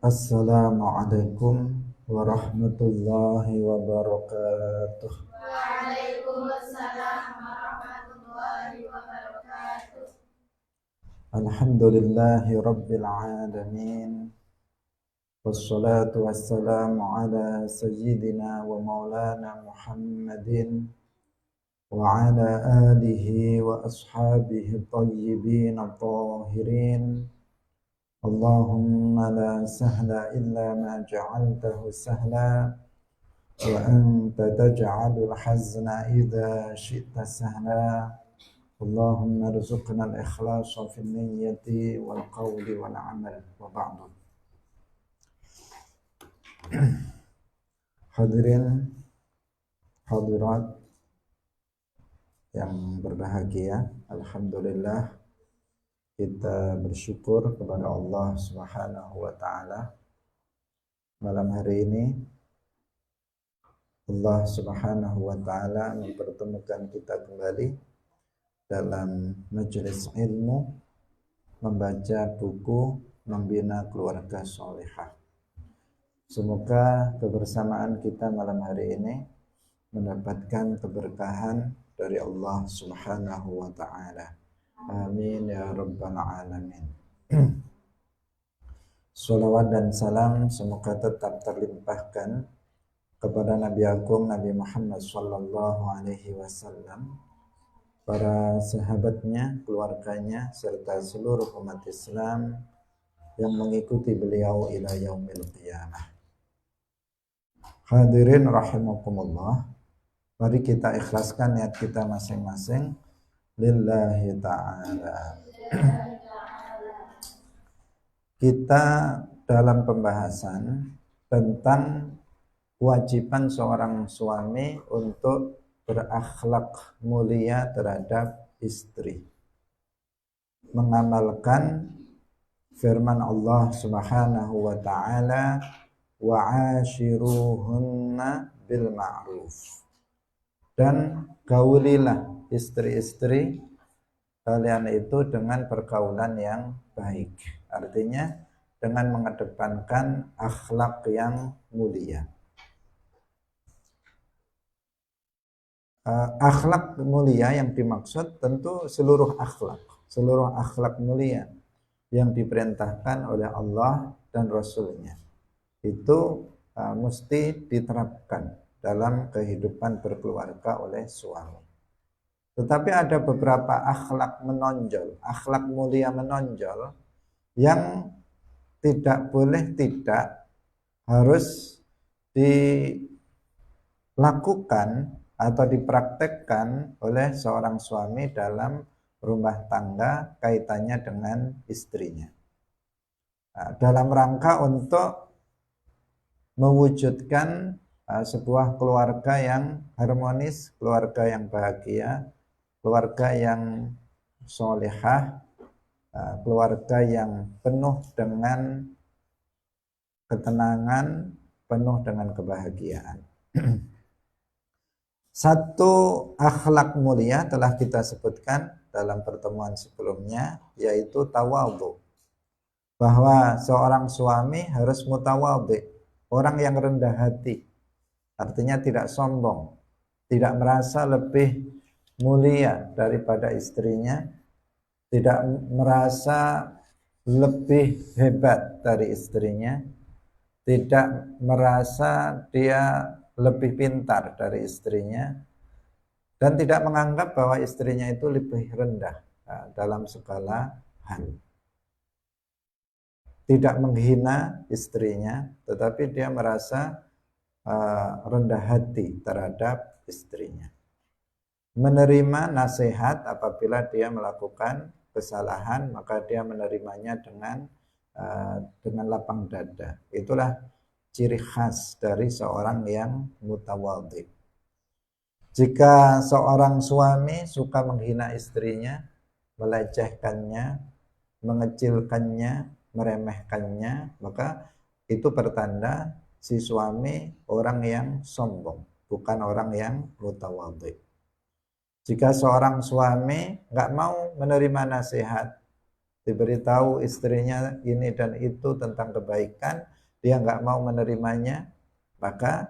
Assalamualaikum warahmatullahi wabarakatuh. Waalaikumsalam warahmatullahi wabarakatuh. Alhamdulillahi rabbil alamin. Wassalatu wassalamu ala sayyidina wa maulana Muhammadin wa ala alihi wa ashabihi tayyibin at-tahirin. Allahumma la sahla illa ma ja'altahu sahla wa anta taj'alul hazna idza syi'ta sahla. Allahumma rzuqna al-ikhlasa fil niyyati wal qawli wal amal wa ba'du. Hadirin hadirat yang berbahagia, alhamdulillah kita bersyukur kepada Allah Subhanahu wa taala. Malam hari ini Allah Subhanahu wa taala mempertemukan kita kembali dalam majelis ilmu membaca buku Membina Keluarga Sholihah. Semoga kebersamaan kita malam hari ini mendapatkan keberkahan dari Allah Subhanahu wa taala. Amin ya rabbal alamin. Salawat dan salam semoga tetap terlimpahkan kepada Nabi Agung Nabi Muhammad sallallahu alaihi wasallam, para sahabatnya, keluarganya, serta seluruh umat Islam yang mengikuti beliau ila yaumil qiyamah. Hadirin rahimakumullah, mari kita ikhlaskan niat kita masing-masing lillahi ta'ala. Kita dalam pembahasan tentang kewajiban seorang suami untuk berakhlak mulia terhadap istri, mengamalkan firman Allah Subhanahu wa taala, wa ashiruhunna bil ma'ruf, dan gaulilah istri-istri kalian itu dengan pergaulan yang baik. Artinya dengan mengedepankan akhlak yang mulia. Akhlak mulia yang dimaksud tentu seluruh akhlak mulia yang diperintahkan oleh Allah dan Rasul-Nya. Itu mesti diterapkan dalam kehidupan berkeluarga oleh suami. Tetapi ada beberapa akhlak mulia menonjol yang tidak boleh tidak harus dilakukan atau dipraktekkan oleh seorang suami dalam rumah tangga kaitannya dengan istrinya. Dalam rangka untuk mewujudkan sebuah keluarga yang harmonis, keluarga yang bahagia, keluarga yang sholihah, keluarga yang penuh dengan ketenangan, penuh dengan kebahagiaan. Satu akhlak mulia telah kita sebutkan dalam pertemuan sebelumnya, yaitu tawadhu. Bahwa seorang suami harus mutawadhi, orang yang rendah hati. Artinya tidak sombong, tidak merasa lebih mulia daripada istrinya, tidak merasa lebih hebat dari istrinya, tidak merasa dia lebih pintar dari istrinya, dan tidak menganggap bahwa istrinya itu lebih rendah dalam segala hal. Tidak menghina istrinya, tetapi dia merasa rendah hati terhadap istrinya. Menerima nasihat apabila dia melakukan kesalahan, maka dia menerimanya dengan lapang dada. Itulah ciri khas dari seorang yang mutawadhi. Jika seorang suami suka menghina istrinya, melecehkannya, mengecilkannya, meremehkannya, maka itu pertanda si suami orang yang sombong, bukan orang yang mutawadhi. Jika seorang suami nggak mau menerima nasihat, diberitahu istrinya ini dan itu tentang kebaikan, dia nggak mau menerimanya, maka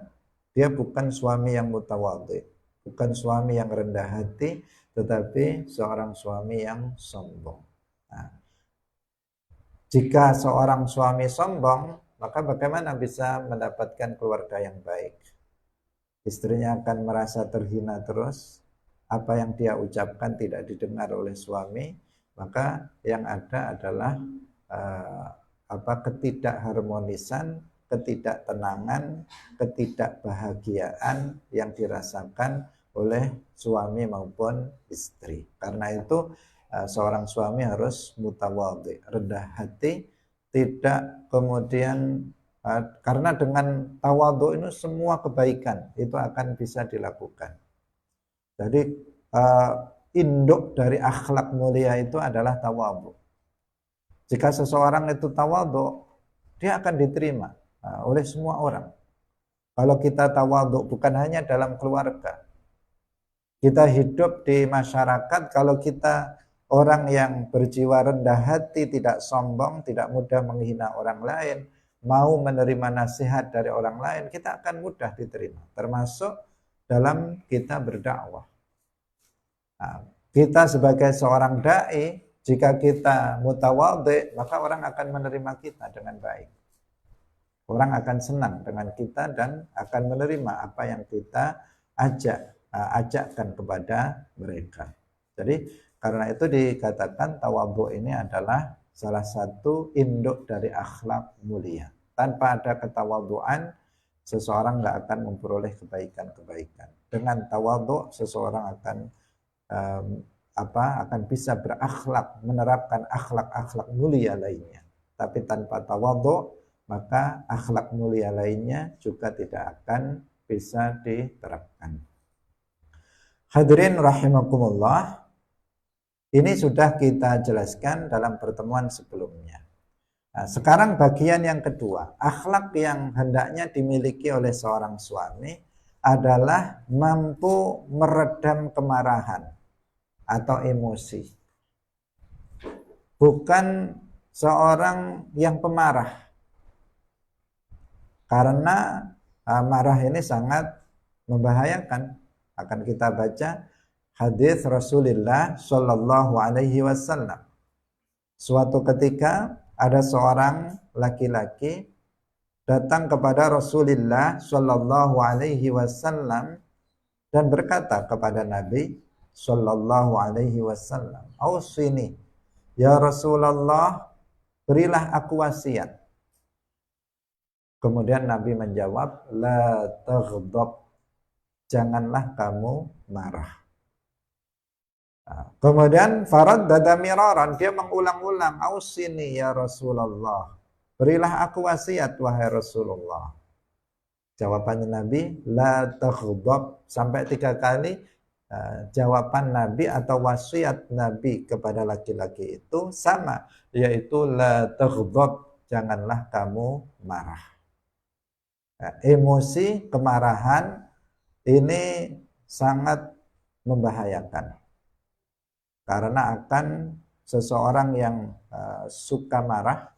dia bukan suami yang mutawadhi, bukan suami yang rendah hati, tetapi seorang suami yang sombong. Nah, jika seorang suami sombong, maka bagaimana bisa mendapatkan keluarga yang baik? Istrinya akan merasa terhina terus, apa yang dia ucapkan tidak didengar oleh suami, maka yang ada adalah ketidakharmonisan, ketidaktenangan, ketidakbahagiaan yang dirasakan oleh suami maupun istri. Karena itu seorang suami harus mutawadhi, rendah hati, tidak kemudian karena dengan tawadhu ini semua kebaikan itu akan bisa dilakukan. Jadi induk dari akhlak mulia itu adalah tawadhu. Jika seseorang itu tawadhu, dia akan diterima oleh semua orang. Kalau kita tawadhu bukan hanya dalam keluarga, kita hidup di masyarakat, kalau kita orang yang berjiwa rendah hati, tidak sombong, tidak mudah menghina orang lain, mau menerima nasihat dari orang lain, kita akan mudah diterima. Termasuk dalam kita berdakwah. Nah, kita sebagai seorang da'i, jika kita mutawadhi, maka orang akan menerima kita dengan baik. Orang akan senang dengan kita dan akan menerima apa yang kita ajakkan kepada mereka. Jadi karena itu dikatakan tawadhu ini adalah salah satu induk dari akhlak mulia. Tanpa ada ketawadhuan, seseorang nggak akan memperoleh kebaikan-kebaikan. Dengan tawadhu, seseorang akan bisa berakhlak, menerapkan akhlak-akhlak mulia lainnya. Tapi tanpa tawadhu, maka akhlak mulia lainnya juga tidak akan bisa diterapkan. Hadirin rahimakumullah, ini sudah kita jelaskan dalam pertemuan sebelumnya. Nah, sekarang bagian yang kedua, akhlak yang hendaknya dimiliki oleh seorang suami adalah mampu meredam kemarahan atau emosi. Bukan seorang yang pemarah. Karena marah ini sangat membahayakan. Akan kita baca hadis Rasulullah Shallallahu Alaihi Wasallam. Suatu ketika ada seorang laki-laki datang kepada Rasulullah Shallallahu Alaihi Wasallam dan berkata kepada Nabi Shallallahu Alaihi Wasallam, "Ausini, ya Rasulullah, berilah aku wasiat." Kemudian Nabi menjawab, "La taghdab, janganlah kamu marah." Kemudian faraddada miraran, dia mengulang-ulang, "Ausini ya Rasulullah, berilah aku wasiat wahai Rasulullah." Jawabannya Nabi, "La taghdab," sampai 3 kali. Jawaban Nabi atau wasiat Nabi kepada laki-laki itu sama, yaitu la taghdab, janganlah kamu marah. Emosi, kemarahan ini sangat membahayakan. Karena akan seseorang yang suka marah,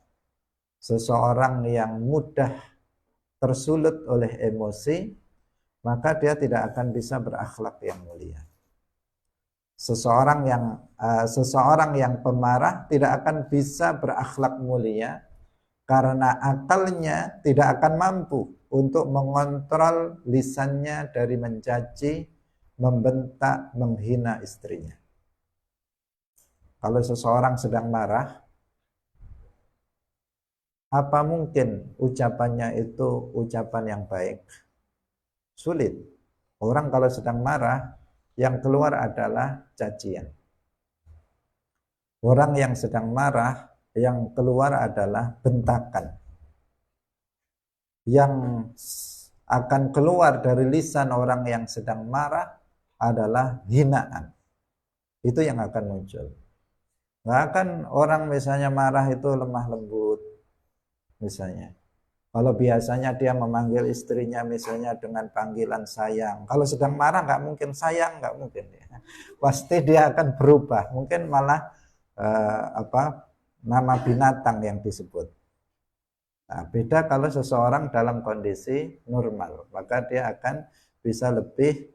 seseorang yang mudah tersulut oleh emosi, maka dia tidak akan bisa berakhlak yang mulia. Seseorang yang pemarah tidak akan bisa berakhlak mulia karena akalnya tidak akan mampu untuk mengontrol lisannya dari mencaci, membentak, menghina istrinya. Kalau seseorang sedang marah, apa mungkin ucapannya itu ucapan yang baik? Sulit. Orang kalau sedang marah, yang keluar adalah cacian. Orang yang sedang marah, yang keluar adalah bentakan. yang akan keluar dari lisan orang yang sedang marah adalah hinaan. Itu yang akan muncul. Nggak akan orang misalnya marah itu lemah lembut misalnya. Kalau biasanya dia memanggil istrinya misalnya dengan panggilan sayang, kalau sedang marah nggak mungkin sayang, nggak mungkin ya. Pasti dia akan berubah, mungkin malah nama binatang yang disebut. Nah, beda kalau seseorang dalam kondisi normal, maka dia akan bisa lebih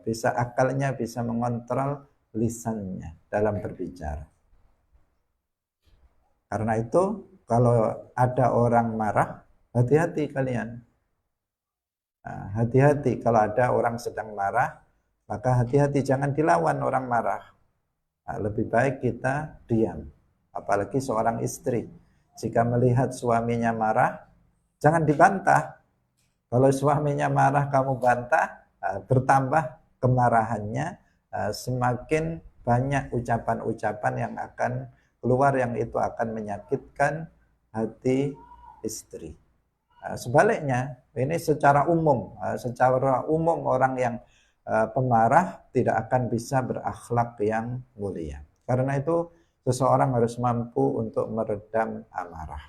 bisa akalnya bisa mengontrol lisannya dalam berbicara. Karena itu kalau ada orang marah, hati-hati kalian. Nah, hati-hati kalau ada orang sedang marah, maka hati-hati jangan dilawan orang marah. Nah, lebih baik kita diam. Apalagi seorang istri, jika melihat suaminya marah, jangan dibantah. Kalau suaminya marah kamu bantah, bertambah kemarahannya, semakin banyak ucapan-ucapan yang akan keluar yang itu akan menyakitkan hati istri. Sebaliknya, ini secara umum orang yang pemarah tidak akan bisa berakhlak yang mulia. Karena itu seseorang harus mampu untuk meredam amarah.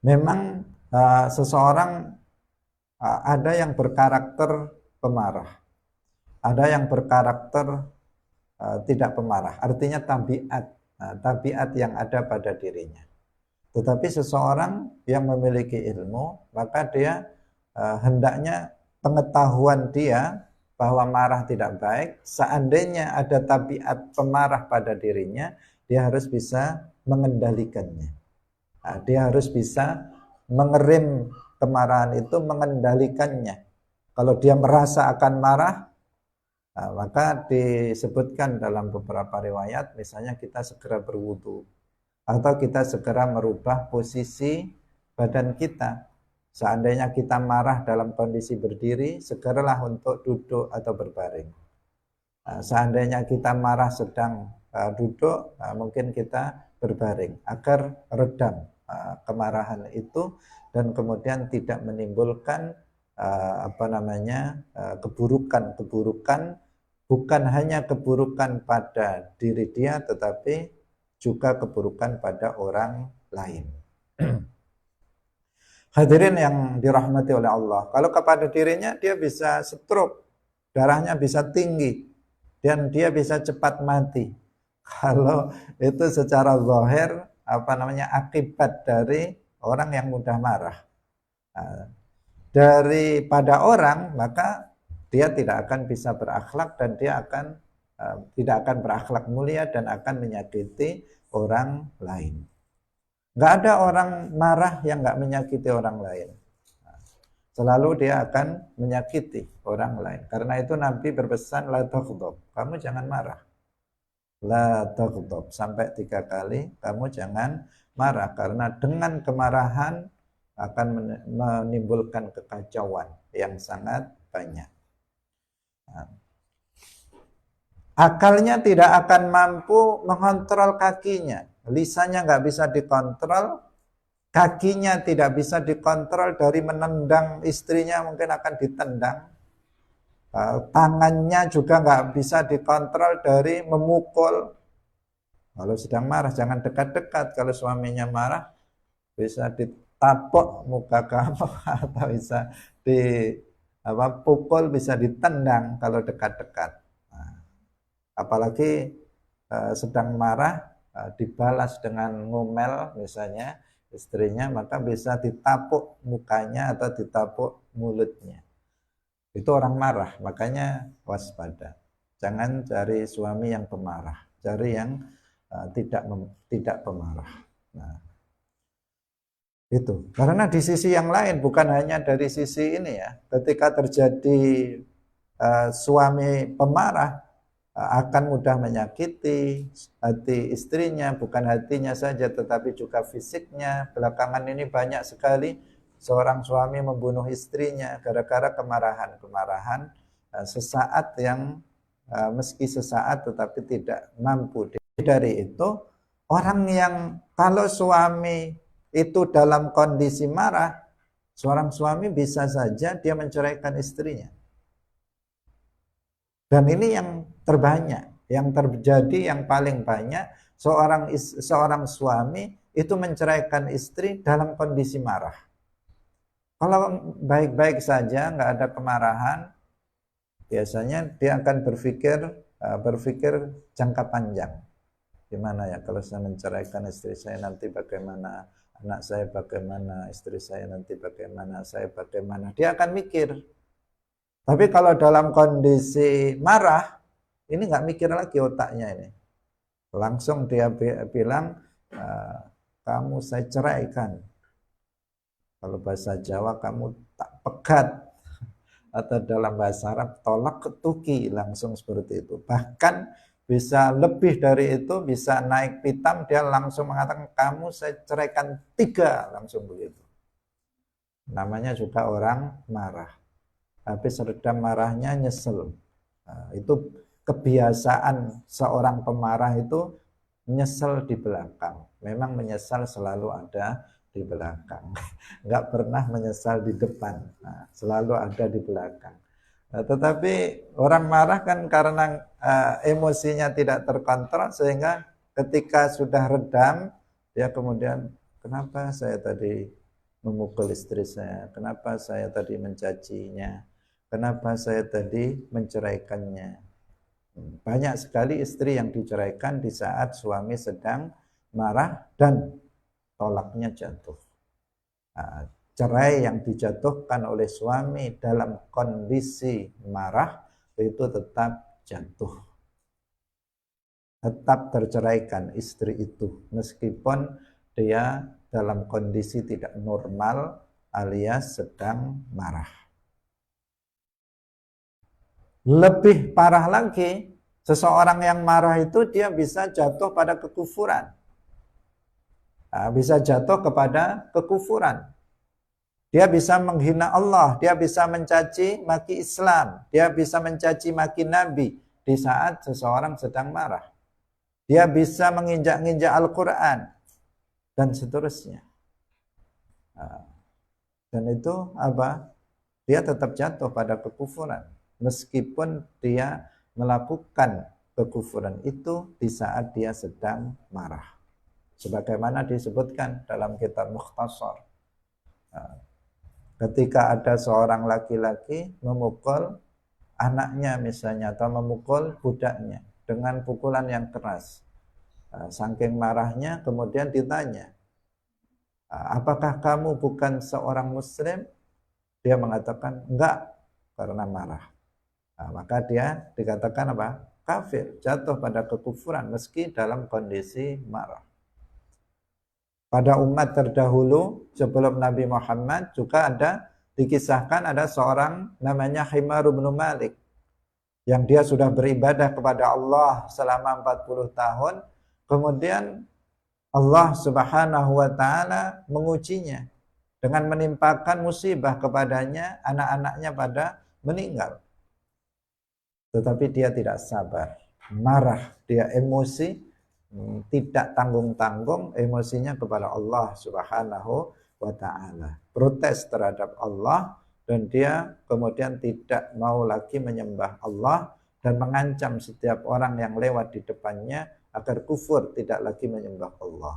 Memang seseorang ada yang berkarakter pemarah, ada yang berkarakter tidak pemarah, artinya tabiat yang ada pada dirinya. Tetapi seseorang yang memiliki ilmu, maka dia hendaknya pengetahuan dia bahwa marah tidak baik, seandainya ada tabiat pemarah pada dirinya, dia harus bisa mengendalikannya. Dia harus bisa mengerem kemarahan itu, mengendalikannya. Kalau dia merasa akan marah, maka disebutkan dalam beberapa riwayat, misalnya kita segera berwudu, atau kita segera merubah posisi badan kita. Seandainya kita marah dalam kondisi berdiri, segeralah untuk duduk atau berbaring. Seandainya kita marah sedang duduk, mungkin kita berbaring agar redam kemarahan itu dan kemudian tidak menimbulkan keburukan-keburukan, bukan hanya keburukan pada diri dia tetapi juga keburukan pada orang lain. Hadirin yang dirahmati oleh Allah, kalau kepada dirinya dia bisa stroke, darahnya bisa tinggi, dan dia bisa cepat mati. Kalau itu secara zahir akibat dari orang yang mudah marah. Daripada orang, maka dia tidak akan bisa berakhlak dan dia akan tidak akan berakhlak mulia dan akan menyakiti orang lain. Nggak ada orang marah yang nggak menyakiti orang lain. Selalu dia akan menyakiti orang lain. Karena itu Nabi berpesan, la taghdab, kamu jangan marah. La taghdab, sampai 3 kali, kamu jangan marah. Karena dengan kemarahan akan menimbulkan kekacauan yang sangat banyak. Akalnya tidak akan mampu mengontrol kakinya. Lisannya nggak bisa dikontrol, kakinya tidak bisa dikontrol, dari menendang istrinya mungkin akan ditendang, tangannya juga nggak bisa dikontrol dari memukul. Kalau sedang marah jangan dekat-dekat, kalau suaminya marah bisa ditapuk muka kamu atau bisa dipukul, bisa ditendang kalau dekat-dekat. Apalagi sedang marah, dibalas dengan ngomel misalnya istrinya, maka bisa ditapuk mukanya atau ditapuk mulutnya. Itu orang marah, makanya waspada. Jangan cari suami yang pemarah, cari yang tidak pemarah. Nah, itu karena di sisi yang lain, bukan hanya dari sisi ini ya, ketika terjadi suami pemarah, akan mudah menyakiti hati istrinya, bukan hatinya saja tetapi juga fisiknya. Belakangan ini banyak sekali seorang suami membunuh istrinya gara-gara kemarahan sesaat yang meski sesaat tetapi tidak mampu. Dari itu, orang yang kalau suami itu dalam kondisi marah, Seorang suami bisa saja dia menceraikan istrinya. Dan ini yang terbanyak, yang terjadi yang paling banyak, seorang suami itu menceraikan istri dalam kondisi marah. Kalau baik-baik saja, nggak ada kemarahan, biasanya dia akan berpikir jangka panjang. Gimana ya kalau saya menceraikan istri saya nanti bagaimana, anak saya bagaimana, istri saya nanti bagaimana, saya bagaimana. Dia akan mikir. Tapi kalau dalam kondisi marah, ini nggak mikir lagi otaknya ini. Langsung dia bilang, kamu saya ceraikan. Kalau bahasa Jawa kamu tak pegat. Atau dalam bahasa Arab tolak ketuki, langsung seperti itu. Bahkan bisa lebih dari itu, bisa naik pitam, dia langsung mengatakan kamu saya ceraikan 3, langsung begitu. Namanya juga orang marah. Habis redam marahnya nyesel. Nah, itu kebiasaan seorang pemarah itu nyesel di belakang. Memang menyesal selalu ada di belakang, nggak pernah menyesal di depan. Nah, selalu ada di belakang. Nah, tetapi orang marah kan karena emosinya tidak terkontrol, sehingga ketika sudah redam, dia kemudian, kenapa saya tadi memukul istri saya, kenapa saya tadi mencacinya, kenapa saya tadi menceraikannya. Banyak sekali istri yang diceraikan di saat suami sedang marah dan tolaknya jatuh. Nah, cerai yang dijatuhkan oleh suami dalam kondisi marah itu tetap jatuh. Tetap terceraikan istri itu meskipun dia dalam kondisi tidak normal alias sedang marah. Lebih parah lagi, seseorang yang marah itu dia bisa jatuh pada kekufuran. Bisa jatuh kepada kekufuran. Dia bisa menghina Allah, dia bisa mencaci maki Islam, dia bisa mencaci maki Nabi di saat seseorang sedang marah. Dia bisa menginjak-injak Al-Quran dan seterusnya. Dan itu apa? Dia tetap jatuh pada kekufuran meskipun dia melakukan kekufuran itu di saat dia sedang marah. Sebagaimana disebutkan dalam kitab Mukhtasar. Ketika ada seorang laki-laki memukul anaknya misalnya, atau memukul budaknya dengan pukulan yang keras. Saking marahnya kemudian ditanya, apakah kamu bukan seorang muslim? Dia mengatakan, enggak, karena marah. Maka dia dikatakan apa? Kafir, jatuh pada kekufuran meski dalam kondisi marah. Pada umat terdahulu sebelum Nabi Muhammad juga dikisahkan ada seorang namanya Himar bin Malik yang dia sudah beribadah kepada Allah selama 40 tahun, kemudian Allah Subhanahu wa taala mengujinya dengan menimpakan musibah kepadanya, anak-anaknya pada meninggal. Tetapi dia tidak sabar, marah, dia emosi, tidak tanggung-tanggung emosinya kepada Allah Subhanahu wa ta'ala. Protes terhadap Allah, dan dia kemudian tidak mau lagi menyembah Allah dan mengancam setiap orang yang lewat di depannya agar kufur, tidak lagi menyembah Allah.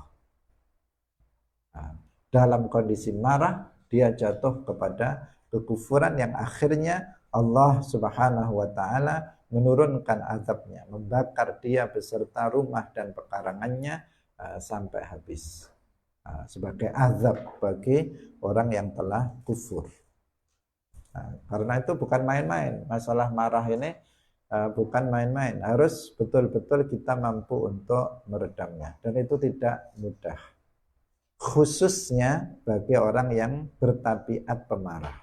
Dalam kondisi marah, dia jatuh kepada kekufuran yang akhirnya Allah Subhanahu wa ta'ala menurunkan azabnya, membakar dia beserta rumah dan pekarangannya sampai habis, sebagai azab bagi orang yang telah kufur. Karena itu bukan main-main, masalah marah ini bukan main-main, harus betul-betul kita mampu untuk meredamnya, dan itu tidak mudah, khususnya bagi orang yang bertabiat pemarah.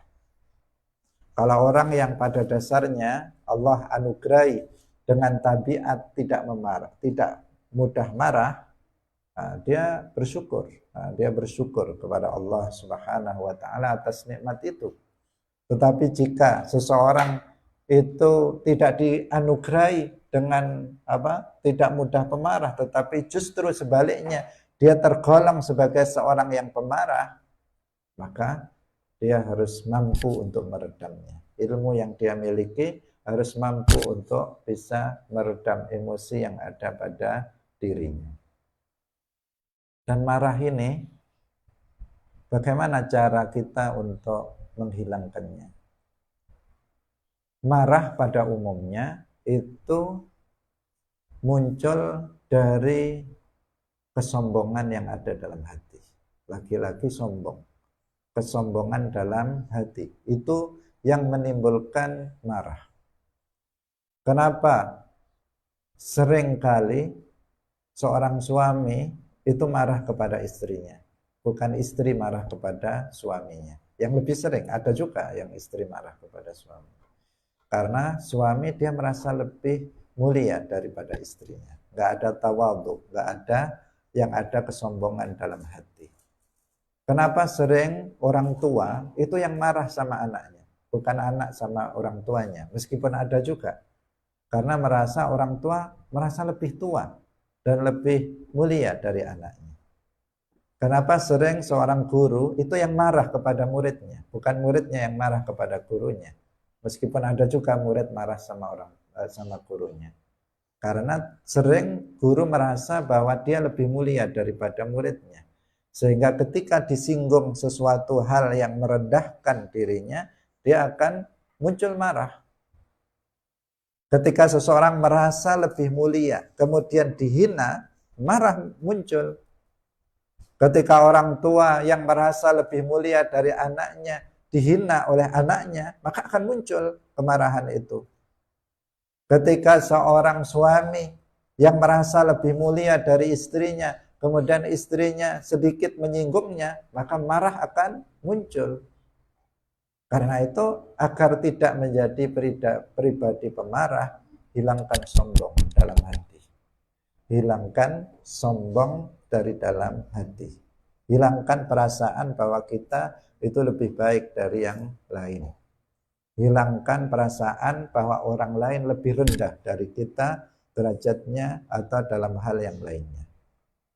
Kalau orang yang pada dasarnya Allah anugerahi dengan tabiat tidak memarah, tidak mudah marah, dia bersyukur. Dia bersyukur kepada Allah Subhanahu wa ta'ala atas nikmat itu. Tetapi jika seseorang itu tidak dianugerahi dengan tidak mudah pemarah, tetapi justru sebaliknya dia tergolong sebagai seorang yang pemarah, maka dia harus mampu untuk meredamnya. Ilmu yang dia miliki harus mampu untuk bisa meredam emosi yang ada pada dirinya. Dan marah ini, bagaimana cara kita untuk menghilangkannya? Marah pada umumnya itu muncul dari kesombongan yang ada dalam hati. Laki-laki sombong. Kesombongan dalam hati. Itu yang menimbulkan marah. Kenapa? Seringkali seorang suami itu marah kepada istrinya. Bukan istri marah kepada suaminya. Yang lebih sering, ada juga yang istri marah kepada suami. Karena suami dia merasa lebih mulia daripada istrinya. Nggak ada tawadhu, nggak ada yang ada kesombongan dalam hati. Kenapa sering orang tua itu yang marah sama anaknya, bukan anak sama orang tuanya, meskipun ada juga. Karena merasa orang tua merasa lebih tua dan lebih mulia dari anaknya. Kenapa sering seorang guru itu yang marah kepada muridnya, bukan muridnya yang marah kepada gurunya. Meskipun ada juga murid marah sama gurunya. Karena sering guru merasa bahwa dia lebih mulia daripada muridnya. Sehingga ketika disinggung sesuatu hal yang merendahkan dirinya, dia akan muncul marah. Ketika seseorang merasa lebih mulia, kemudian dihina, marah muncul. Ketika orang tua yang merasa lebih mulia dari anaknya, dihina oleh anaknya, maka akan muncul kemarahan itu. Ketika seorang suami yang merasa lebih mulia dari istrinya, kemudian istrinya sedikit menyinggungnya, maka marah akan muncul. Karena itu, agar tidak menjadi pribadi pemarah, hilangkan sombong dalam hati. Hilangkan sombong dari dalam hati. Hilangkan perasaan bahwa kita itu lebih baik dari yang lain. Hilangkan perasaan bahwa orang lain lebih rendah dari kita derajatnya atau dalam hal yang lainnya.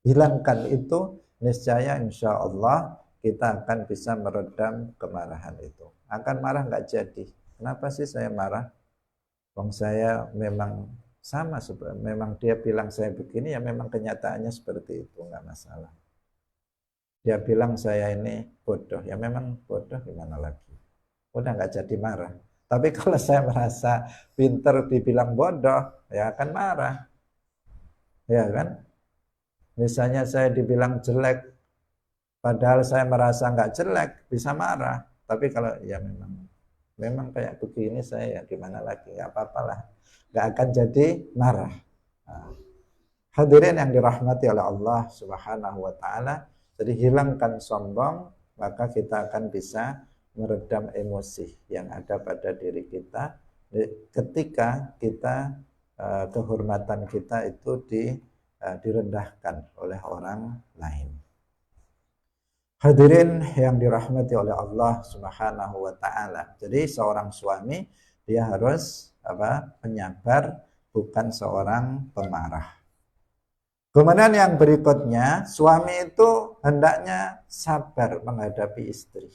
Hilangkan itu, niscaya insya Allah kita akan bisa meredam kemarahan itu. Akan marah nggak jadi. Kenapa sih saya marah? Wong saya memang sama, memang dia bilang saya begini, ya memang kenyataannya seperti itu, nggak masalah. Dia bilang saya ini bodoh, ya memang bodoh, gimana lagi. Udah nggak jadi marah. Tapi kalau saya merasa pinter dibilang bodoh, ya akan marah. Ya kan? Misalnya saya dibilang jelek, padahal saya merasa nggak jelek, bisa marah. Tapi kalau ya memang kayak begini saya, ya gimana lagi, nggak apa-apalah. Nggak akan jadi marah. Nah, hadirin yang dirahmati oleh Allah Subhanahu wa Ta'ala, jadi hilangkan sombong, maka kita akan bisa meredam emosi yang ada pada diri kita ketika kita kehormatan kita itu direndahkan oleh orang lain. Hadirin yang dirahmati oleh Allah Subhanahu wa Ta'ala. Jadi seorang suami dia harus penyabar, bukan seorang pemarah. Kemudian yang berikutnya, suami itu hendaknya sabar menghadapi istri.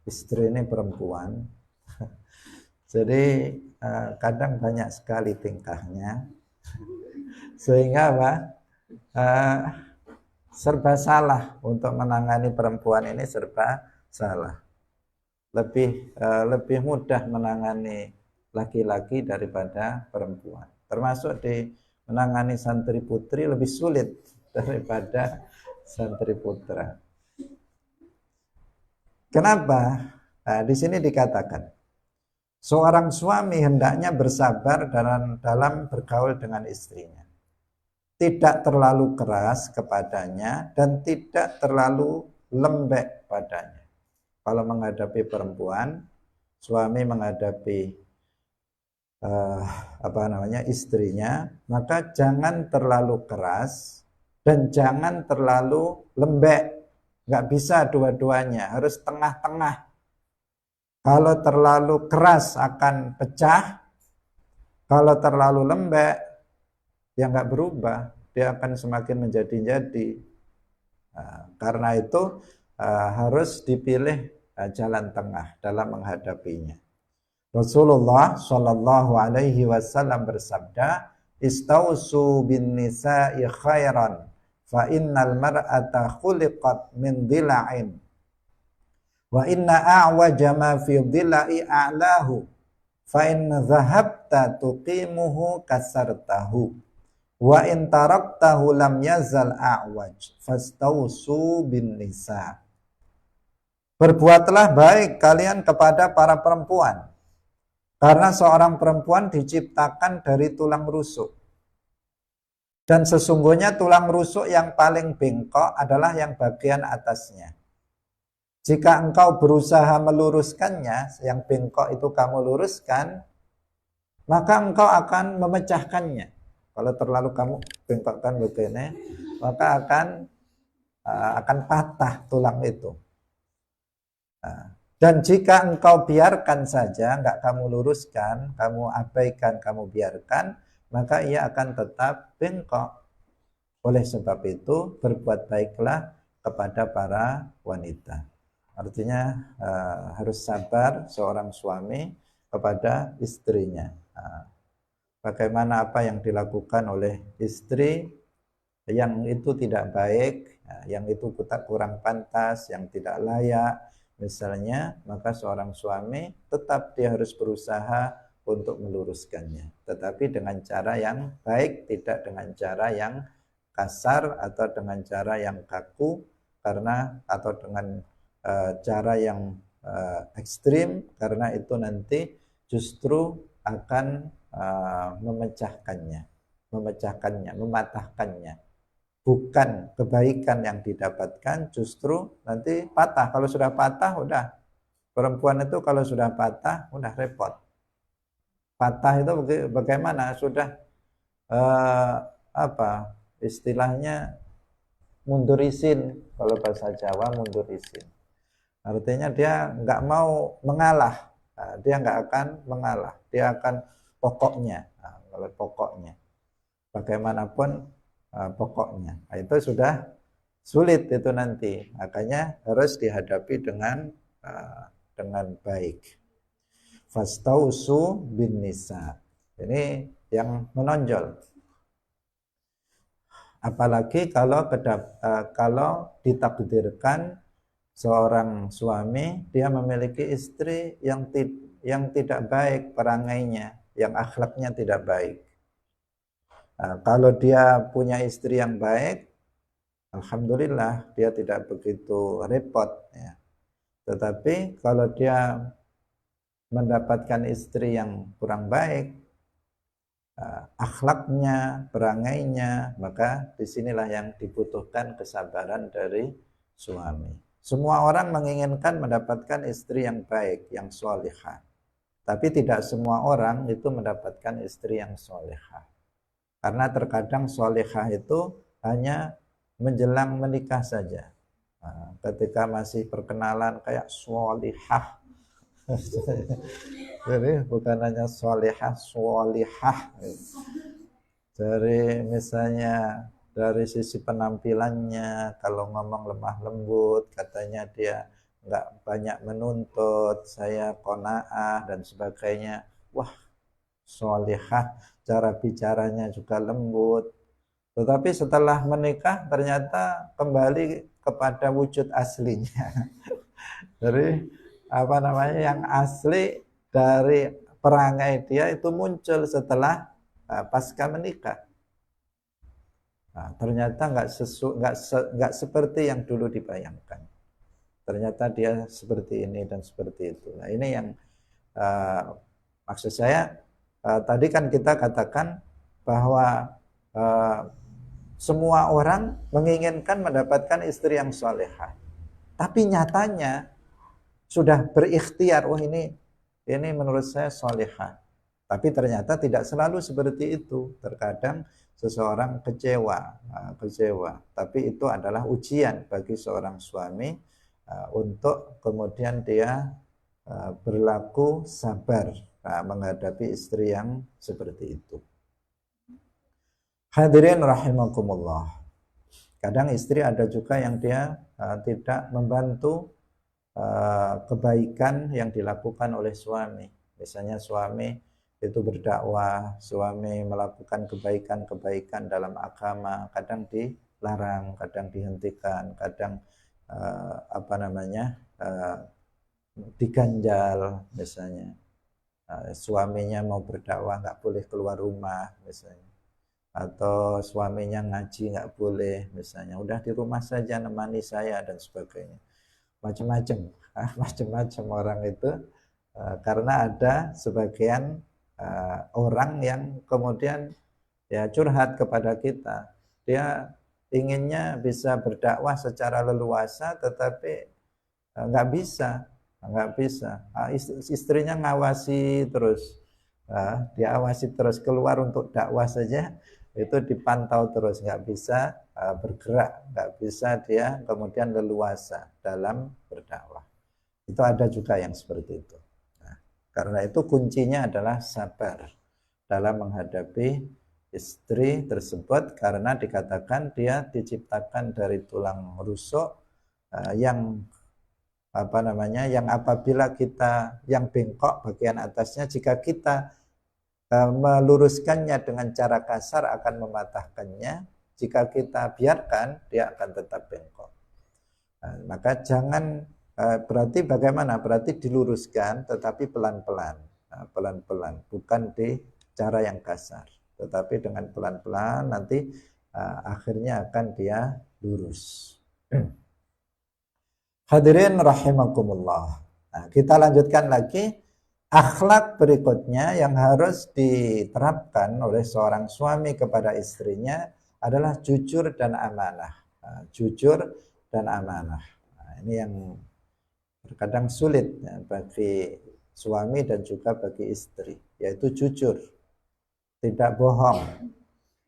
Istri ini perempuan, jadi kadang banyak sekali tingkahnya, sehingga serba salah untuk menangani perempuan ini, serba salah. Lebih mudah menangani laki-laki daripada perempuan. Termasuk di menangani santri putri lebih sulit daripada santri putra. Kenapa? Nah, di sini dikatakan, seorang suami hendaknya bersabar dalam bergaul dengan istrinya. Tidak terlalu keras kepadanya dan tidak terlalu lembek padanya. Kalau menghadapi perempuan, suami menghadapi istrinya, maka jangan terlalu keras dan jangan terlalu lembek. Nggak bisa dua-duanya, harus tengah-tengah. Kalau terlalu keras akan pecah, kalau terlalu lembek ya nggak berubah, dia akan semakin menjadi-jadi. Nah, karena itu harus dipilih jalan tengah dalam menghadapinya. Rasulullah Shallallahu Alaihi Wasallam bersabda, "Istausu bin nisa'i khairan, fa innal mar'ata khuliqat min dhila'in, wa inna a'waja ma fi dhilai a'lahu, fa in dhahabta tuqimuhu kasartahu, wa in taraktahu lam yazal a'waj, fastausu bin nisa." Berbuatlah baik kalian kepada para perempuan, karena seorang perempuan diciptakan dari tulang rusuk. Dan sesungguhnya tulang rusuk yang paling bengkok adalah yang bagian atasnya. Jika engkau berusaha meluruskannya, yang bengkok itu kamu luruskan, maka engkau akan memecahkannya. Kalau terlalu kamu bengkokkan begini, maka akan patah tulang itu. Dan jika engkau biarkan saja, enggak kamu luruskan, kamu abaikan, kamu biarkan, maka ia akan tetap bengkok. Oleh sebab itu, berbuat baiklah kepada para wanita. Artinya harus sabar seorang suami kepada istrinya. Bagaimana apa yang dilakukan oleh istri yang itu tidak baik, yang itu kurang pantas, yang tidak layak, misalnya, maka seorang suami tetap dia harus berusaha untuk meluruskannya. Tetapi dengan cara yang baik, tidak dengan cara yang kasar atau dengan cara yang kaku, atau dengan cara yang ekstrim, karena itu nanti justru akan mematahkannya, bukan kebaikan yang didapatkan, justru nanti patah. Kalau sudah patah, udah. Perempuan itu kalau sudah patah, udah repot. Patah itu bagaimana? Sudah istilahnya mundur isin. Kalau bahasa Jawa mundur isin. Artinya dia nggak mau mengalah. Dia nggak akan mengalah. Dia akan pokoknya. Kalau pokoknya, bagaimanapun pokoknya. Itu sudah sulit itu nanti. Makanya harus dihadapi dengan baik. Fastausu bin nisa. Ini yang menonjol. Apalagi kalau ditakdirkan seorang suami dia memiliki istri yang tidak baik perangainya, yang akhlaknya tidak baik. Kalau dia punya istri yang baik, alhamdulillah dia tidak begitu repot ya. Tetapi kalau dia mendapatkan istri yang kurang baik, akhlaknya, perangainya, maka disinilah yang dibutuhkan kesabaran dari suami. Semua orang menginginkan mendapatkan istri yang baik, yang sholihah. Tapi tidak semua orang itu mendapatkan istri yang sholihah. Karena terkadang sholihah itu hanya menjelang menikah saja. Ketika masih perkenalan kayak sholihah. Jadi bukan hanya sholihah. Dari misalnya dari sisi penampilannya, kalau ngomong lemah lembut, katanya dia nggak banyak menuntut, saya qanaah dan sebagainya. Wah, sholihah. Cara bicaranya juga lembut. Tetapi setelah menikah ternyata kembali kepada wujud aslinya. Jadi yang asli dari perangai dia itu muncul setelah pasca menikah. Ternyata nggak seperti yang dulu dibayangkan. Ternyata dia seperti ini dan seperti itu. Nah, ini yang maksud saya. Tadi kan kita katakan bahwa semua orang menginginkan mendapatkan istri yang salehah. Tapi nyatanya sudah berikhtiar, wah ini menurut saya salehah. Tapi ternyata tidak selalu seperti itu. Terkadang seseorang kecewa. Tapi itu adalah ujian bagi seorang suami untuk kemudian dia berlaku sabar menghadapi istri yang seperti itu. Hadirin rahimakumullah. Kadang istri ada juga yang dia tidak membantu kebaikan yang dilakukan oleh suami. Misalnya suami itu berdakwah, suami melakukan kebaikan-kebaikan dalam agama, kadang dilarang, kadang dihentikan, kadang diganjal misalnya. Suaminya mau berdakwah nggak boleh keluar rumah misalnya, atau suaminya ngaji nggak boleh misalnya, udah di rumah saja nemani saya dan sebagainya, macam-macam macam-macam orang itu karena ada sebagian orang yang kemudian ya curhat kepada kita, dia inginnya bisa berdakwah secara leluasa tetapi nggak bisa. Istrinya ngawasi terus, diawasi terus, keluar untuk dakwah saja itu dipantau terus, nggak bisa bergerak, nggak bisa dia kemudian leluasa dalam berdakwah. Itu ada juga yang seperti itu. Nah, karena itu kuncinya adalah sabar dalam menghadapi istri tersebut, karena dikatakan dia diciptakan dari tulang rusuk yang yang apabila kita yang bengkok bagian atasnya, jika kita meluruskannya dengan cara kasar akan mematahkannya, jika kita biarkan dia akan tetap bengkok. Maka jangan berarti bagaimana? Berarti diluruskan tetapi pelan-pelan, pelan-pelan, bukan di cara yang kasar, tetapi dengan pelan-pelan nanti akhirnya akan dia lurus. Hadirin rahimakumullah. Nah, kita lanjutkan lagi. Akhlak berikutnya yang harus diterapkan oleh seorang suami kepada istrinya adalah jujur dan amanah. Nah, jujur dan amanah. Nah, ini yang terkadang sulit ya, bagi suami dan juga bagi istri, yaitu jujur, tidak bohong.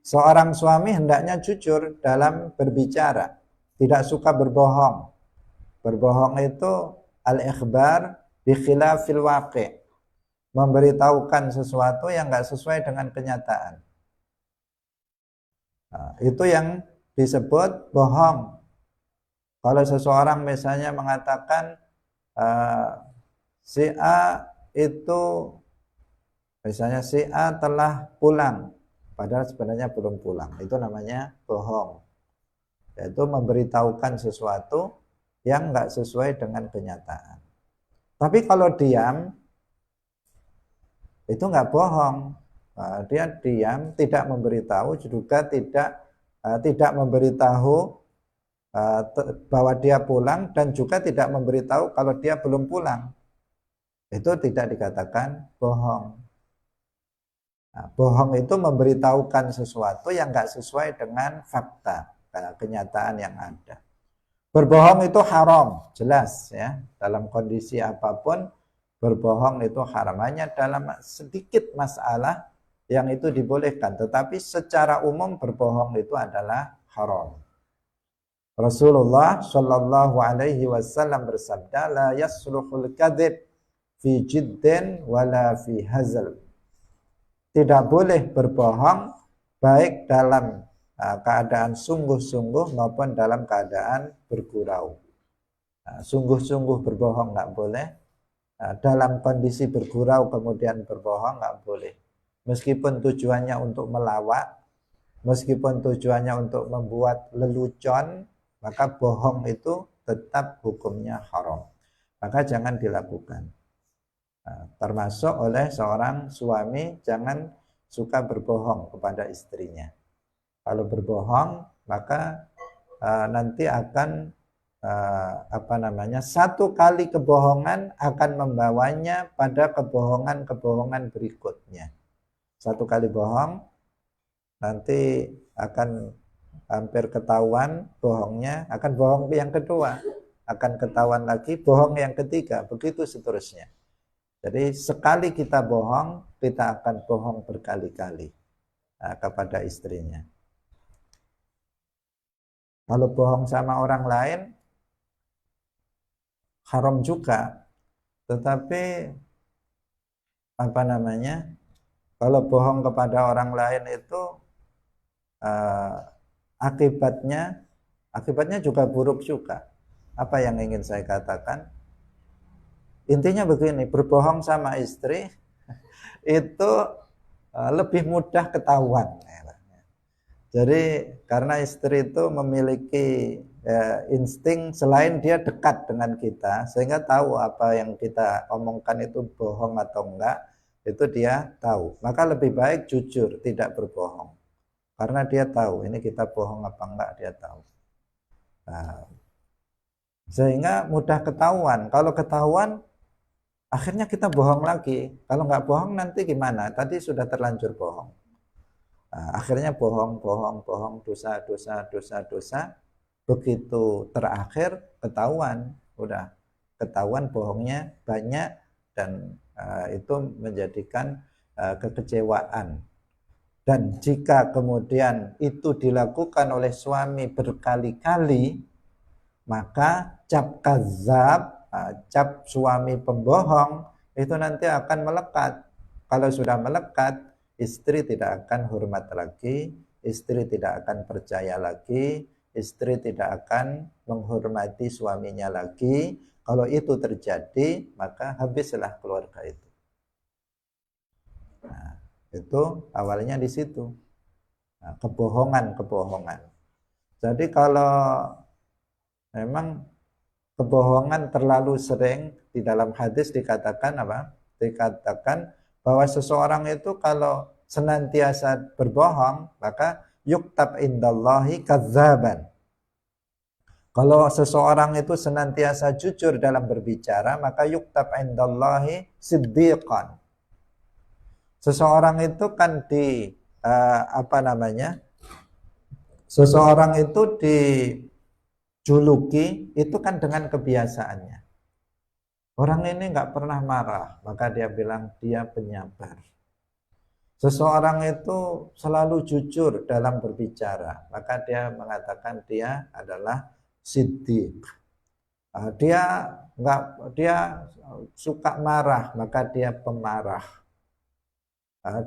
Seorang suami hendaknya jujur dalam berbicara, tidak suka berbohong. Berbohong itu al-ikhbar bi khilafil waqi', memberitahukan sesuatu yang enggak sesuai dengan kenyataan. Nah, itu yang disebut bohong. Kalau seseorang misalnya mengatakan si A itu, misalnya si A telah pulang, padahal sebenarnya belum pulang, itu namanya bohong. Yaitu memberitahukan sesuatu yang enggak sesuai dengan kenyataan. Tapi kalau diam, itu enggak bohong. Dia diam, tidak memberitahu, juga tidak memberitahu bahwa dia pulang, dan juga tidak memberitahu kalau dia belum pulang. Itu tidak dikatakan bohong. Nah, bohong itu memberitahukan sesuatu yang enggak sesuai dengan fakta, kenyataan yang ada. Berbohong itu haram, jelas ya. Dalam kondisi apapun berbohong itu haram. Hanya dalam sedikit masalah yang itu dibolehkan, tetapi secara umum berbohong itu adalah haram. Rasulullah Shallallahu Alaihi Wasallam bersabda, la yasluhul kadhib fi jiddin wala fi hazal. Tidak boleh berbohong baik dalam keadaan sungguh-sungguh maupun dalam keadaan bergurau. Sungguh-sungguh berbohong nggak boleh, dalam kondisi bergurau kemudian berbohong nggak boleh. Meskipun tujuannya untuk melawak, meskipun tujuannya untuk membuat lelucon, maka bohong itu tetap hukumnya haram. Maka jangan dilakukan. Termasuk oleh seorang suami, jangan suka berbohong kepada istrinya. Kalau berbohong, maka nanti akan satu kali kebohongan akan membawanya pada kebohongan-kebohongan berikutnya. Satu kali bohong, nanti akan hampir ketahuan bohongnya, akan bohong yang kedua, akan ketahuan lagi bohong yang ketiga, begitu seterusnya. Jadi sekali kita bohong, kita akan bohong berkali-kali kepada istrinya. Kalau bohong sama orang lain, haram juga. Tetapi kalau bohong kepada orang lain itu akibatnya Akibatnya juga buruk juga. Apa yang ingin saya katakan? Intinya begini, berbohong sama istri itu lebih mudah ketahuan. Jadi karena istri itu memiliki insting, selain dia dekat dengan kita sehingga tahu apa yang kita omongkan itu bohong atau enggak, itu dia tahu. Maka lebih baik jujur, tidak berbohong. Karena dia tahu ini kita bohong apa enggak, dia tahu. Nah, sehingga mudah ketahuan. Kalau ketahuan akhirnya kita bohong lagi. Kalau nggak bohong nanti gimana? Tadi sudah terlanjur bohong. Nah, akhirnya bohong, dosa. Begitu terakhir ketahuan, udah ketahuan bohongnya banyak dan itu menjadikan kekecewaan. Dan jika kemudian itu dilakukan oleh suami berkali-kali, maka cap kazab, cap suami pembohong itu nanti akan melekat. Kalau sudah melekat, istri tidak akan hormat lagi, istri tidak akan percaya lagi, istri tidak akan menghormati suaminya lagi. Kalau itu terjadi, maka habislah keluarga itu. Nah, itu awalnya di situ. Nah, kebohongan. Jadi kalau memang kebohongan terlalu sering, di dalam hadis dikatakan apa? Dikatakan bahwa seseorang itu kalau senantiasa berbohong, maka yuktab indallahi kadzaban. Kalau seseorang itu senantiasa jujur dalam berbicara, maka yuktab indallahi siddiqan. Seseorang itu kan seseorang itu dijuluki itu kan dengan kebiasaannya. Orang ini nggak pernah marah, maka dia bilang dia penyabar. Seseorang itu selalu jujur dalam berbicara, maka dia mengatakan dia adalah siddiq. Dia suka marah, maka dia pemarah.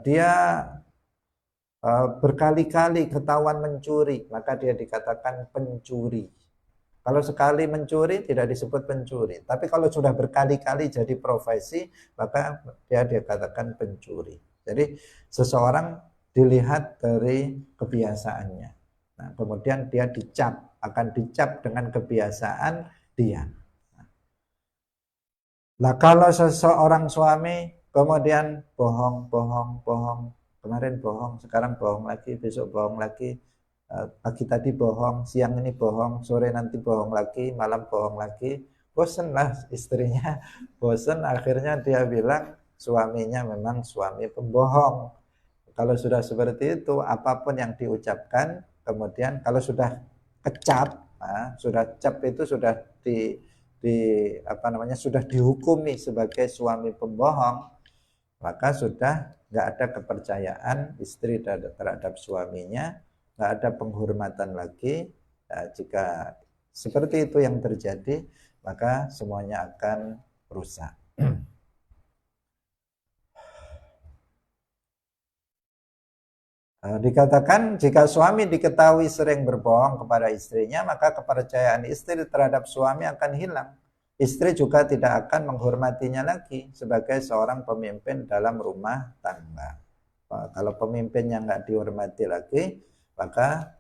Dia berkali-kali ketahuan mencuri, maka dia dikatakan pencuri. Kalau sekali mencuri tidak disebut pencuri, tapi kalau sudah berkali-kali jadi profesi, maka dia dikatakan pencuri. Jadi seseorang dilihat dari kebiasaannya. Nah, kemudian dia akan dicap dengan kebiasaan dia. Nah, kalau seseorang suami kemudian bohong, kemarin bohong, sekarang bohong lagi, besok bohong lagi, pagi tadi bohong, siang ini bohong, sore nanti bohong lagi, malam bohong lagi, bosen lah istrinya, bosen, akhirnya dia bilang suaminya memang suami pembohong. Kalau sudah seperti itu, apapun yang diucapkan, kemudian kalau sudah kecap, sudah cap itu sudah sudah dihukumi sebagai suami pembohong, maka sudah nggak ada kepercayaan istri terhadap suaminya, nggak ada penghormatan lagi. Nah, jika seperti itu yang terjadi, maka semuanya akan rusak. Dikatakan jika suami diketahui sering berbohong kepada istrinya, maka kepercayaan istri terhadap suami akan hilang. Istri juga tidak akan menghormatinya lagi sebagai seorang pemimpin dalam rumah tangga. Kalau pemimpinnya nggak dihormati lagi, maka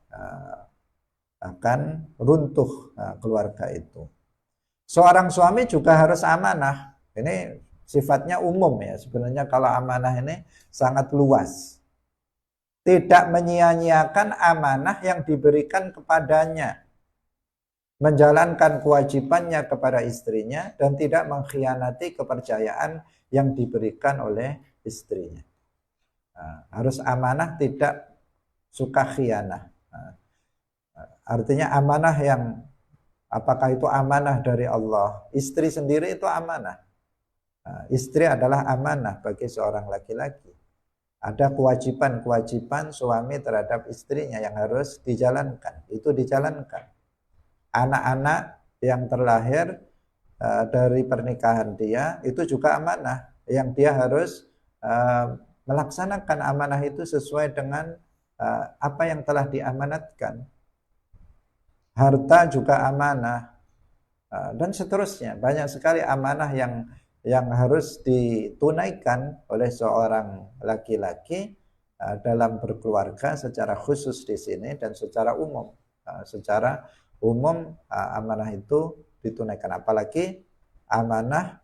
akan runtuh keluarga itu. Seorang suami juga harus amanah. Ini sifatnya umum ya. Sebenarnya kalau amanah ini sangat luas. Tidak menyia-nyiakan amanah yang diberikan kepadanya, menjalankan kewajibannya kepada istrinya, dan tidak mengkhianati kepercayaan yang diberikan oleh istrinya. Harus amanah, tidak suka khianah. Artinya amanah yang, apakah itu amanah dari Allah? Istri sendiri itu amanah. Istri adalah amanah bagi seorang laki-laki. Ada kewajiban-kewajiban suami terhadap istrinya yang harus dijalankan. Itu dijalankan. Anak-anak yang terlahir dari pernikahan dia, itu juga amanah. Yang dia harus melaksanakan amanah itu sesuai dengan apa yang telah diamanatkan. harta juga amanah, dan seterusnya. Banyak sekali amanah yang harus ditunaikan oleh seorang laki-laki dalam berkeluarga secara khusus di sini dan secara umum. Secara umum amanah itu ditunaikan, apalagi amanah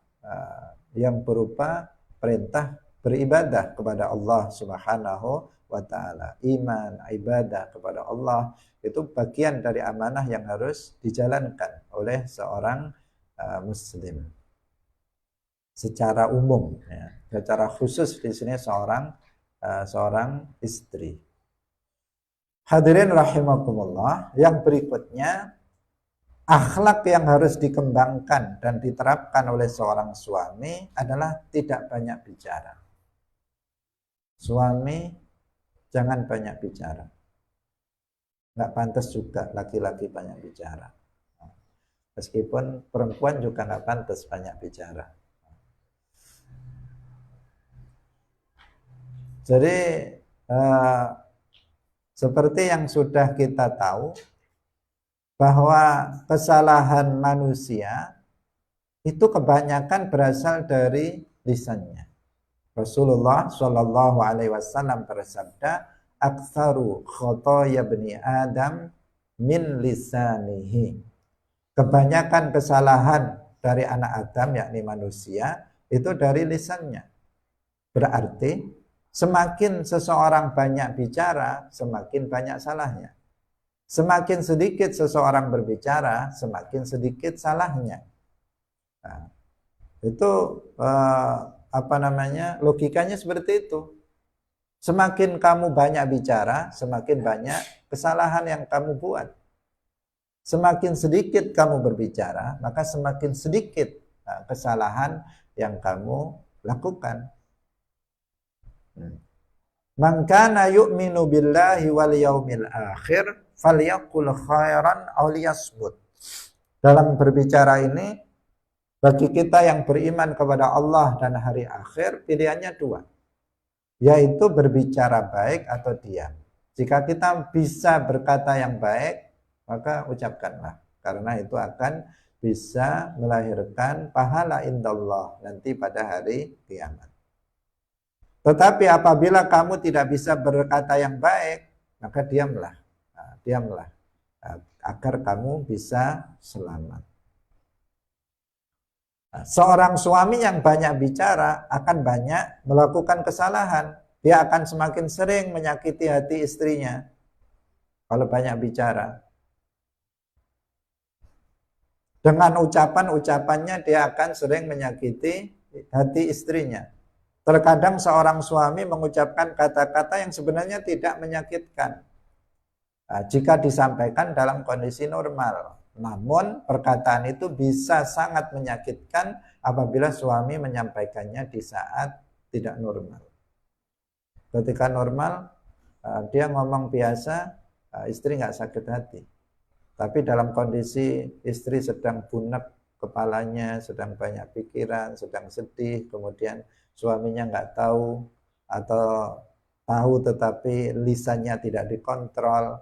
yang berupa perintah beribadah kepada Allah Subhanahu wa ta'ala. Iman, ibadah kepada Allah itu bagian dari amanah yang harus dijalankan oleh seorang muslim secara umum, ya. Secara khusus di sini seorang istri. Hadirin rahimakumullah, yang berikutnya akhlak yang harus dikembangkan dan diterapkan oleh seorang suami adalah tidak banyak bicara. Suami jangan banyak bicara. Nggak pantas juga laki-laki banyak bicara. Meskipun perempuan juga nggak pantas banyak bicara. Jadi seperti yang sudah kita tahu bahwa kesalahan manusia itu kebanyakan berasal dari lisannya. Rasulullah Shallallahu Alaihi Wasallam bersabda, "Aktsaru khotoya bani Adam min lisanihi." Kebanyakan kesalahan dari anak Adam, yakni manusia, itu dari lisannya. Berarti semakin seseorang banyak bicara, semakin banyak salahnya. Semakin sedikit seseorang berbicara, semakin sedikit salahnya. Nah, itu logikanya seperti itu. Semakin kamu banyak bicara, semakin banyak kesalahan yang kamu buat. Semakin sedikit kamu berbicara, maka semakin sedikit kesalahan yang kamu lakukan. Man kana yu'minu billahi wal yaumil akhir falyaqul khairan aw liyasmut. Dalam berbicara ini, bagi kita yang beriman kepada Allah dan hari akhir, pilihannya dua, yaitu berbicara baik atau diam. Jika kita bisa berkata yang baik, maka ucapkanlah, karena itu akan bisa melahirkan pahala indallah nanti pada hari kiamat. Tetapi apabila kamu tidak bisa berkata yang baik, maka diamlah. Diamlah agar kamu bisa selamat. Seorang suami yang banyak bicara akan banyak melakukan kesalahan. Dia akan semakin sering menyakiti hati istrinya kalau banyak bicara. Dengan ucapan-ucapannya dia akan sering menyakiti hati istrinya. Terkadang seorang suami mengucapkan kata-kata yang sebenarnya tidak menyakitkan jika disampaikan dalam kondisi normal. Namun perkataan itu bisa sangat menyakitkan apabila suami menyampaikannya di saat tidak normal. Ketika normal dia ngomong biasa, istri nggak sakit hati. Tapi dalam kondisi istri sedang bunek kepalanya, sedang banyak pikiran, sedang sedih, kemudian suaminya nggak tahu atau tahu tetapi lisannya tidak dikontrol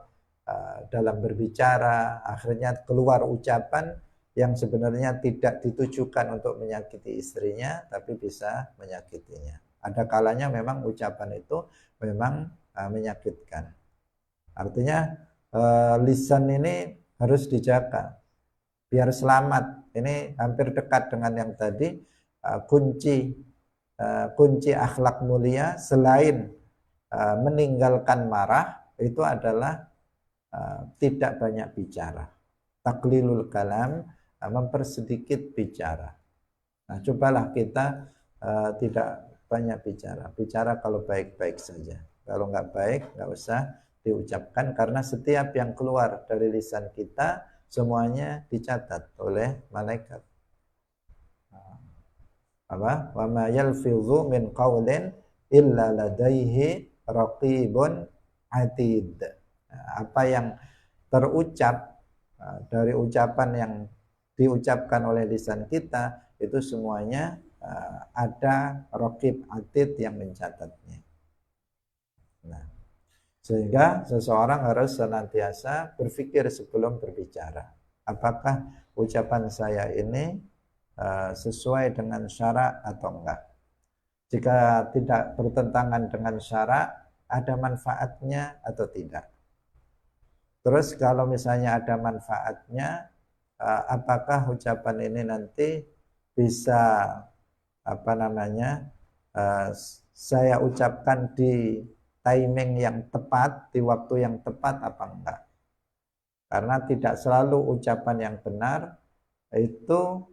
dalam berbicara, akhirnya keluar ucapan yang sebenarnya tidak ditujukan untuk menyakiti istrinya, tapi bisa menyakitinya. Ada kalanya memang ucapan itu memang menyakitkan. Artinya lisan ini harus dijaga biar selamat. Ini hampir dekat dengan yang tadi, kunci akhlak mulia selain meninggalkan marah itu adalah tidak banyak bicara. Taklilul kalam, mempersedikit bicara. Nah, cobalah kita tidak banyak bicara. Bicara kalau baik-baik saja. Kalau nggak baik, nggak usah diucapkan, karena setiap yang keluar dari lisan kita semuanya dicatat oleh malaikat. Wa ma yalfizu min qaulin illa ladaihi raqibun atid. Apa yang terucap dari ucapan yang diucapkan oleh lisan kita itu semuanya ada raqib atid yang mencatatnya. Nah, Sehingga seseorang harus senantiasa berpikir sebelum berbicara. Apakah ucapan saya ini sesuai dengan syarak atau enggak? Jika tidak bertentangan dengan syarak, ada manfaatnya atau tidak? Terus kalau misalnya ada manfaatnya, apakah ucapan ini nanti bisa saya ucapkan di timing yang tepat, di waktu yang tepat apa enggak? Karena tidak selalu ucapan yang benar itu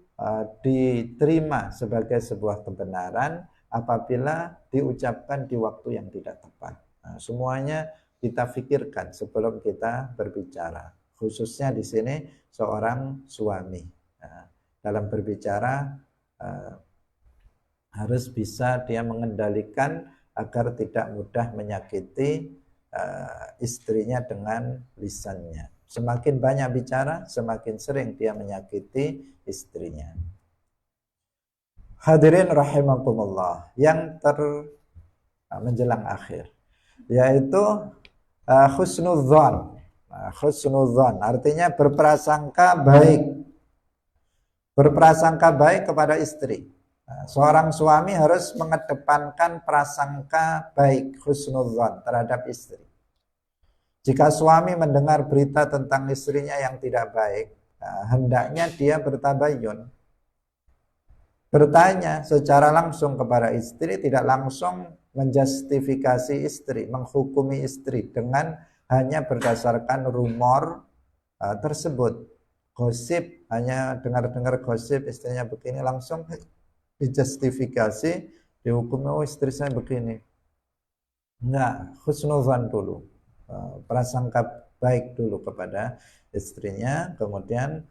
diterima sebagai sebuah kebenaran apabila diucapkan di waktu yang tidak tepat. Nah, semuanya kita pikirkan sebelum kita berbicara. Khususnya di sini seorang suami. Nah, dalam berbicara harus bisa dia mengendalikan agar tidak mudah menyakiti istrinya dengan lisannya. Semakin banyak bicara, semakin sering dia menyakiti istrinya. Hadirin rahimakumullah, yang menjelang akhir, yaitu husnudzon. Husnudzon artinya berprasangka baik. Berprasangka baik kepada istri. Seorang suami harus mengedepankan prasangka baik, husnudzon terhadap istri. Jika suami mendengar berita tentang istrinya yang tidak baik, hendaknya dia bertabayun, bertanya secara langsung kepada istri, tidak langsung menjustifikasi istri, menghukumi istri dengan hanya berdasarkan rumor tersebut. Gosip, hanya dengar-dengar gosip istrinya begini, langsung dijustifikasi, dihukumi, oh istri saya begini. Enggak, husnudzan dulu, prasangka baik dulu kepada istrinya, kemudian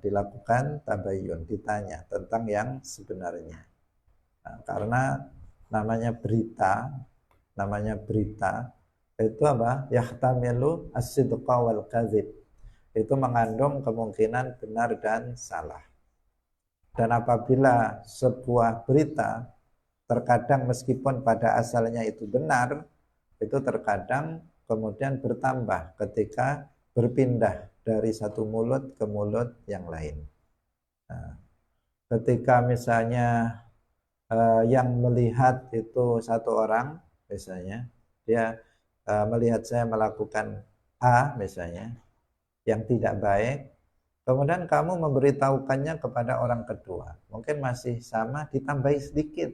dilakukan tabayyun, ditanya tentang yang sebenarnya. Karena namanya berita itu apa? Yahtamilu as-sidqa wal kadzib. Itu mengandung kemungkinan benar dan salah. Dan apabila sebuah berita terkadang meskipun pada asalnya itu benar, itu terkadang kemudian bertambah ketika berpindah dari satu mulut ke mulut yang lain. Nah, ketika misalnya yang melihat itu satu orang, misalnya dia melihat saya melakukan A misalnya, yang tidak baik, kemudian kamu memberitahukannya kepada orang kedua, mungkin masih sama, ditambahi sedikit.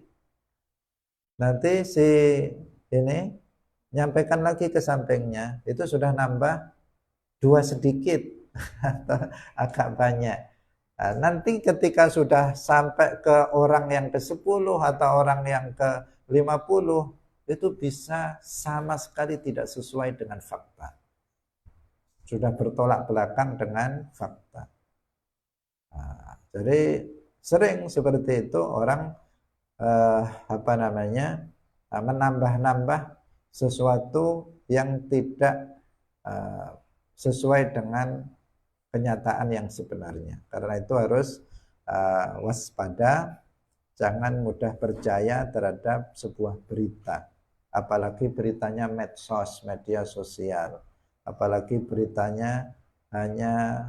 Nanti si ini nyampaikan lagi ke sampingnya, itu sudah nambah 2 sedikit atau agak banyak. Nah, nanti ketika sudah sampai ke orang yang ke-10 atau orang yang ke-50, itu bisa sama sekali tidak sesuai dengan fakta. Sudah bertolak belakang dengan fakta. Nah, jadi sering seperti itu orang menambah-nambah sesuatu yang tidak sesuai dengan kenyataan yang sebenarnya. Karena itu harus waspada, jangan mudah percaya terhadap sebuah berita, apalagi beritanya medsos, media sosial, apalagi beritanya hanya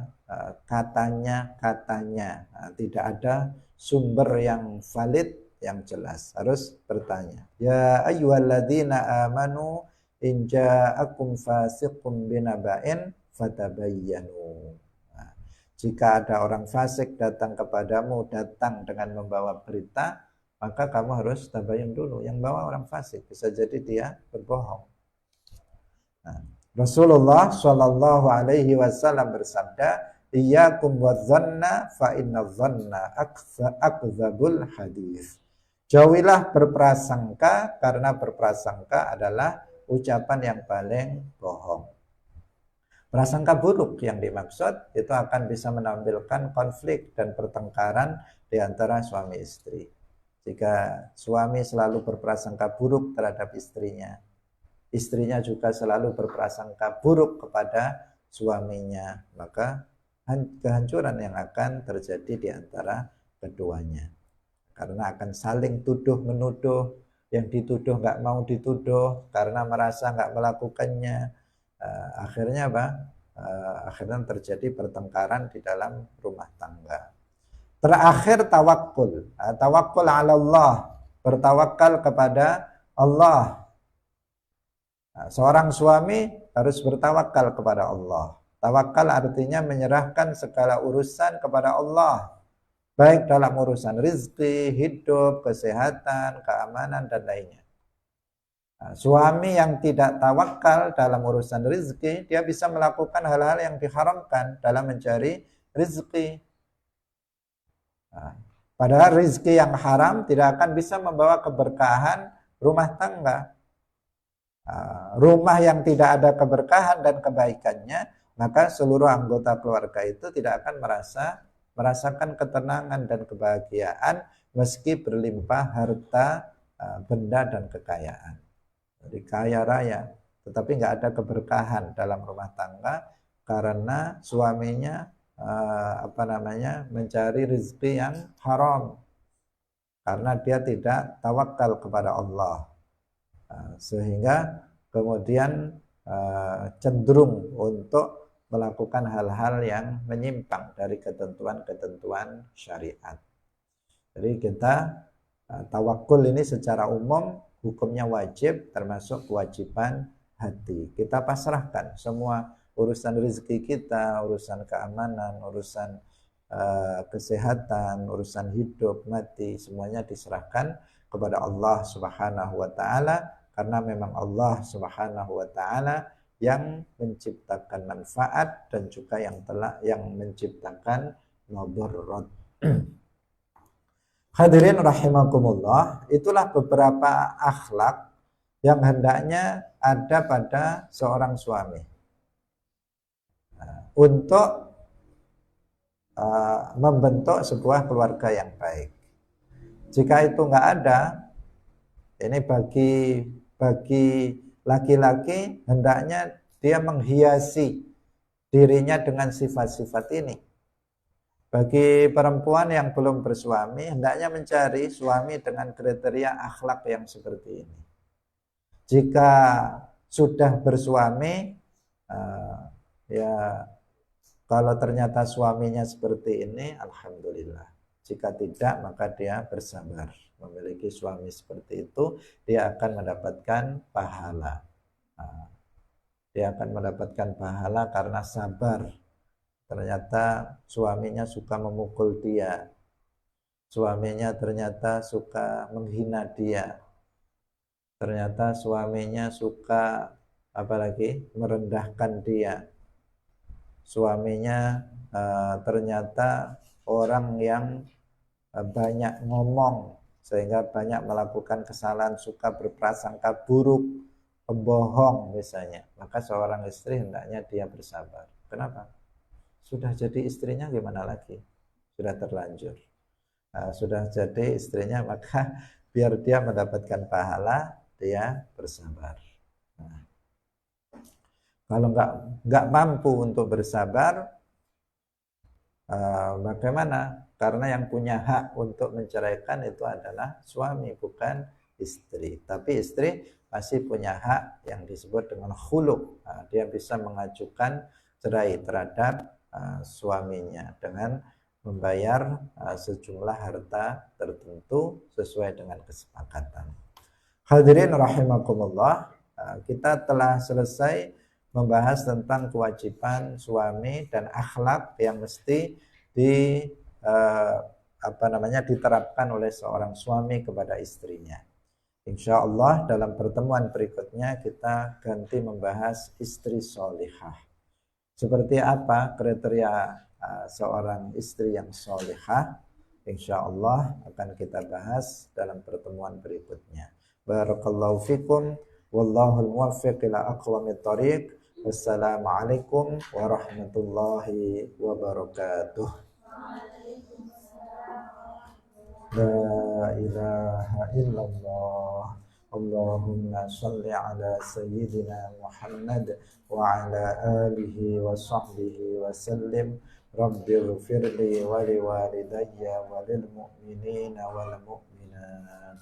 katanya, tidak ada sumber yang valid, yang jelas. Harus bertanya. Ya ayyuhalladzina amanu in ja'akum fasiqun binaba'in fatabayyanu. Nah, jika ada orang fasik datang kepadamu, datang dengan membawa berita, maka kamu harus tabayyun dulu. Yang bawa orang fasik, bisa jadi dia berbohong. Nah, Rasulullah Shallallahu Alaihi Wasallam bersabda, "Iyyakum wadh-dhanna fa inna dhanna akdzabul hadis." Jauhilah berprasangka, karena berprasangka adalah ucapan yang paling bohong. Prasangka buruk yang dimaksud itu akan bisa menampilkan konflik dan pertengkaran di antara suami istri. Jika suami selalu berprasangka buruk terhadap istrinya, istrinya juga selalu berprasangka buruk kepada suaminya, maka kehancuran yang akan terjadi di antara keduanya. Karena akan saling tuduh-menuduh, yang dituduh nggak mau dituduh karena merasa nggak melakukannya. Akhirnya apa? Akhirnya terjadi pertengkaran di dalam rumah tangga. Terakhir tawakul. Tawakul ala Allah, bertawakal kepada Allah. Seorang suami harus bertawakal kepada Allah. Tawakal artinya menyerahkan segala urusan kepada Allah, baik dalam urusan rizki, hidup, kesehatan, keamanan, dan lainnya. Suami yang tidak tawakal dalam urusan rizki, dia bisa melakukan hal-hal yang diharamkan dalam mencari rizki. Padahal rizki yang haram tidak akan bisa membawa keberkahan rumah tangga. Rumah yang tidak ada keberkahan dan kebaikannya, maka seluruh anggota keluarga itu tidak akan merasakan ketenangan dan kebahagiaan meski berlimpah harta, benda, dan kekayaan. Jadi kaya raya, tetapi nggak ada keberkahan dalam rumah tangga karena suaminya mencari rezeki yang haram, karena dia tidak tawakal kepada Allah, sehingga kemudian cenderung untuk melakukan hal-hal yang menyimpang dari ketentuan-ketentuan syariat. Jadi kita tawakul ini secara umum hukumnya wajib, termasuk kewajiban hati. Kita pasrahkan semua urusan rezeki kita, urusan keamanan, urusan kesehatan, urusan hidup, mati, semuanya diserahkan kepada Allah Subhanahu wa taala, karena memang Allah Subhanahu wa taala yang menciptakan manfaat dan juga yang menciptakan mudarat. Hadirin rahimakumullah, itulah beberapa akhlak yang hendaknya ada pada seorang suami untuk membentuk sebuah keluarga yang baik. Jika itu nggak ada, ini bagi laki-laki hendaknya dia menghiasi dirinya dengan sifat-sifat ini. Bagi perempuan yang belum bersuami, hendaknya mencari suami dengan kriteria akhlak yang seperti ini. Jika sudah bersuami, ya kalau ternyata suaminya seperti ini, alhamdulillah. Jika tidak, maka dia bersabar. Memiliki suami seperti itu, dia akan mendapatkan pahala. Dia akan mendapatkan pahala karena sabar. Ternyata suaminya suka memukul dia, suaminya ternyata suka menghina dia, ternyata suaminya suka merendahkan dia, suaminya ternyata orang yang banyak ngomong sehingga banyak melakukan kesalahan, suka berprasangka buruk, pembohong misalnya. Maka seorang istri hendaknya dia bersabar. Kenapa? Sudah jadi istrinya, gimana lagi? Sudah terlanjur. Sudah jadi istrinya, maka biar dia mendapatkan pahala, dia bersabar. Kalau nggak mampu untuk bersabar, bagaimana? Karena yang punya hak untuk menceraikan itu adalah suami, bukan istri. Tapi istri masih punya hak yang disebut dengan khulu. Dia bisa mengajukan cerai terhadap suaminya dengan membayar sejumlah harta tertentu sesuai dengan kesepakatan. Hadirin rahimakumullah, kita telah selesai membahas tentang kewajiban suami dan akhlak yang mesti diterapkan oleh seorang suami kepada istrinya. Insya Allah dalam pertemuan berikutnya kita ganti membahas istri solihah. Seperti apa kriteria seorang istri yang solihah? Insya Allah akan kita bahas dalam pertemuan berikutnya. Barakallahu fikum, wallahul muwaffiq ila aqwamit thariq. Wassalamualaikum warahmatullahi wabarakatuh. La ilaha illallah. Allahumma salli ala sayyidina Muhammad wa ala alihi wa sahbihi wa sallim. Rabbighfirli wa liwalidayya wa lil mu'minina wal mu'minat.